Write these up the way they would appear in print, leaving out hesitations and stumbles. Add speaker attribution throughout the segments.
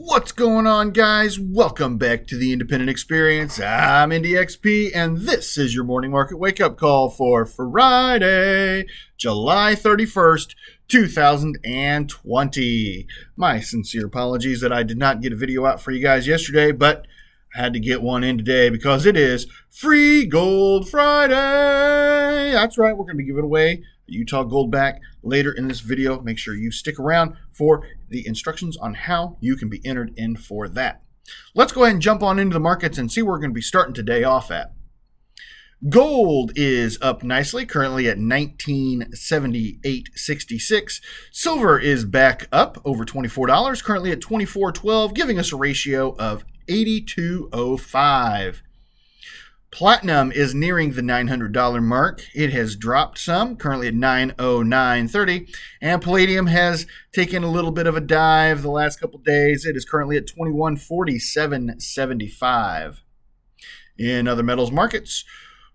Speaker 1: What's going on, guys? Welcome back to the Independent Experience. I'm IndyXP, and this is your morning market wake-up call for Friday, July 31st, 2020. My sincere apologies that I did not get a video out for you guys yesterday, but I had to get one in today because it is Free Gold Friday. That's right, we're going to be giving away Utah Gold back later in this video. Make sure you stick around for the instructions on how you can be entered in for that. Let's go ahead and jump on into the markets and see where we're going to be starting today off at. Gold is up nicely, currently at $1978.66. Silver is back up over $24, currently at $24.12, giving us a ratio of 82.05. Platinum is nearing the $900 mark. It has dropped some, currently at $909.30. And palladium has taken a little bit of a dive the last couple days. It is currently at $2147.75. In other metals markets,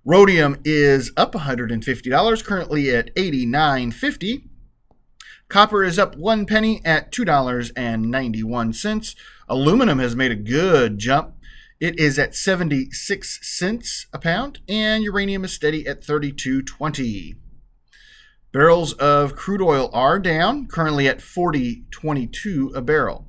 Speaker 1: rhodium is up $150, currently at $89.50. Copper is up 1 penny at $2.91. Aluminum has made a good jump. It is at 76 cents a pound, and uranium is steady at 32.20. Barrels of crude oil are down, currently at 40.22 a barrel.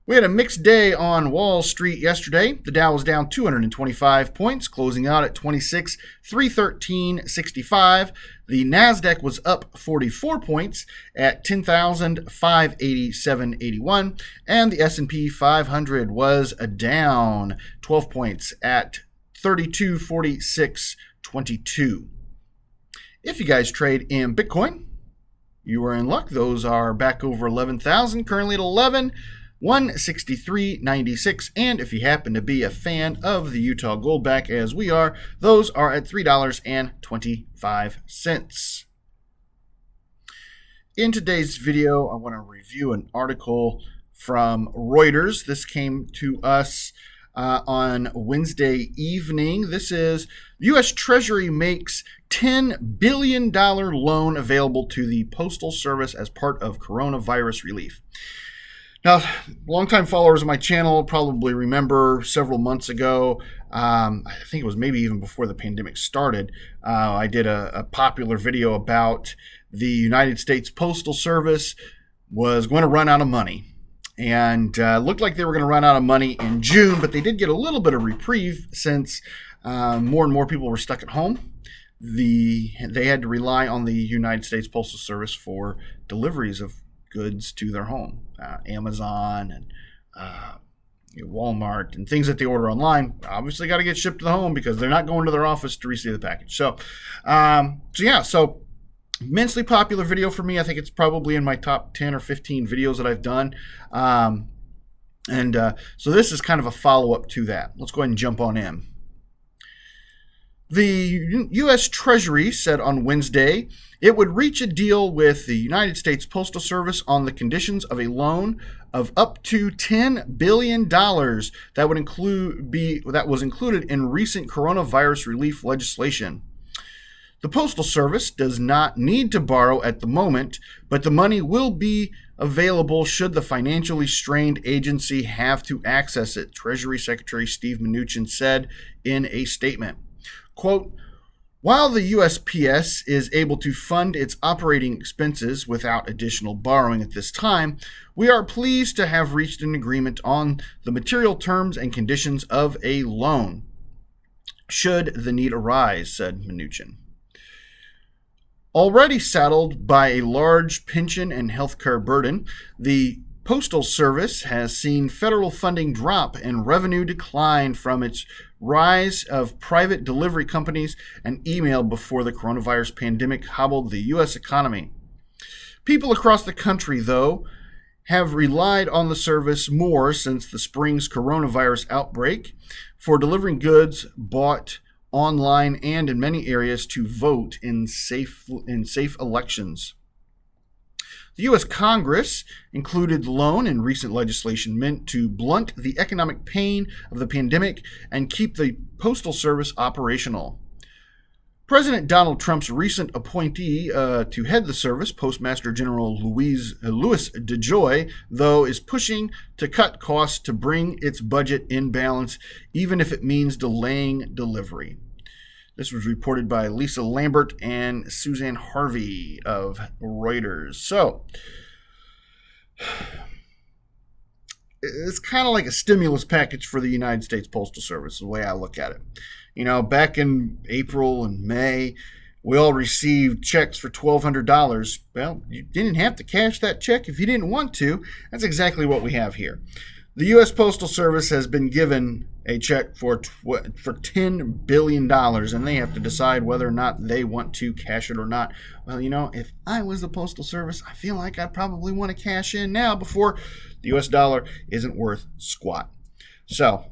Speaker 1: We had a mixed day on Wall Street yesterday. The Dow was down 225 points, closing out at 26,313.65. The Nasdaq was up 44 points at 10,587.81, and the S&P 500 was down 12 points at 3246.22. If you guys trade in Bitcoin, you are in luck. Those are back over 11,000, currently at 163.96, and if you happen to be a fan of the Utah Goldback as we are, those are at $3.25. In today's video, I want to review an article from Reuters. This came to us on Wednesday evening. This is U.S. Treasury makes $10 billion loan available to the Postal Service as part of coronavirus relief. Now, longtime followers of my channel probably remember several months ago, I think it was maybe even before the pandemic started, I did a popular video about the United States Postal Service was going to run out of money. And looked like they were going to run out of money in June, but they did get a little bit of reprieve since more and more people were stuck at home. They had to rely on the United States Postal Service for deliveries of goods to their home. Amazon and Walmart and things that they order online obviously got to get shipped to the home because they're not going to their office to receive the package. So immensely popular video for me. I think it's probably in my top 10 or 15 videos that I've done. So this is kind of a follow-up to that. Let's go ahead and jump on in. The U.S. Treasury said on Wednesday it would reach a deal with the United States Postal Service on the conditions of a loan of up to $10 billion that was included in recent coronavirus relief legislation. The Postal Service does not need to borrow at the moment, but the money will be available should the financially strained agency have to access it, Treasury Secretary Steve Mnuchin said in a statement. Quote, while the USPS is able to fund its operating expenses without additional borrowing at this time, we are pleased to have reached an agreement on the material terms and conditions of a loan, should the need arise, said Mnuchin. Already saddled by a large pension and healthcare burden, the Postal Service has seen federal funding drop and revenue decline from its rise of private delivery companies and email before the coronavirus pandemic hobbled the U.S. economy. People across the country, though, have relied on the service more since the spring's coronavirus outbreak for delivering goods bought online and in many areas to vote in safe elections. The U.S. Congress included the loan in recent legislation meant to blunt the economic pain of the pandemic and keep the Postal Service operational. President Donald Trump's recent appointee to head the service, Postmaster General Louis DeJoy, though, is pushing to cut costs to bring its budget in balance, even if it means delaying delivery. This was reported by Lisa Lambert and Suzanne Harvey of Reuters. So, it's kind of like a stimulus package for the United States Postal Service, is the way I look at it. You know, back in April and May, we all received checks for $1,200. Well, you didn't have to cash that check if you didn't want to. That's exactly what we have here. The U.S. Postal Service has been given a check for $10 billion, and they have to decide whether or not they want to cash it or not. Well, you know, if I was the Postal Service, I feel like I'd probably want to cash in now before the U.S. dollar isn't worth squat. So,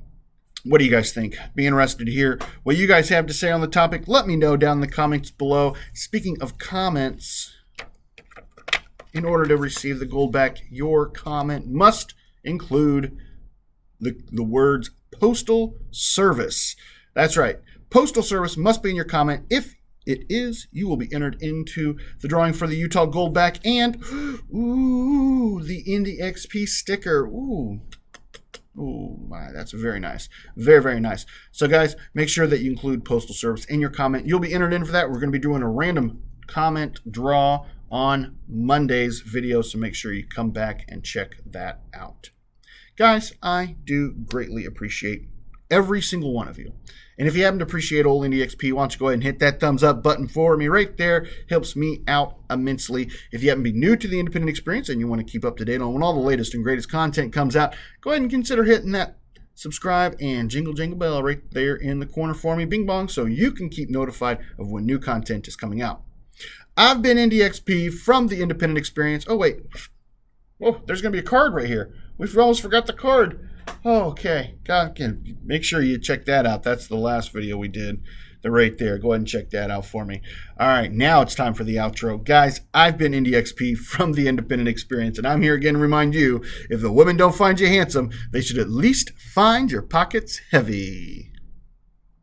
Speaker 1: what do you guys think? Be interested to hear what you guys have to say on the topic. Let me know down in the comments below. Speaking of comments, in order to receive the gold back, your comment must include the words Postal Service. That's right. Postal Service must be in your comment. If it is, you will be entered into the drawing for the Utah Gold Back and, ooh, the Indy XP sticker. Ooh, my, that's very nice. Very, very nice. So, guys, make sure that you include Postal Service in your comment. You'll be entered in for that. We're going to be doing a random comment draw on Monday's video, so make sure you come back and check that out. Guys, I do greatly appreciate every single one of you. And if you happen to appreciate old Indy XP, why don't you go ahead and hit that thumbs up button for me right there. Helps me out immensely. If you happen to be new to the independent experience and you want to keep up to date on when all the latest and greatest content comes out, go ahead and consider hitting that subscribe and jingle bell right there in the corner for me, bing bong, so you can keep notified of when new content is coming out. I've been Indy XP from the independent experience. Oh, wait. Oh, there's going to be a card right here. We almost forgot the card. Oh, okay. God, make sure you check that out. That's the last video we did. They're right there. Go ahead and check that out for me. All right, now it's time for the outro. Guys, I've been Indy XP from the Independent Experience, and I'm here again to remind you, if the women don't find you handsome, they should at least find your pockets heavy.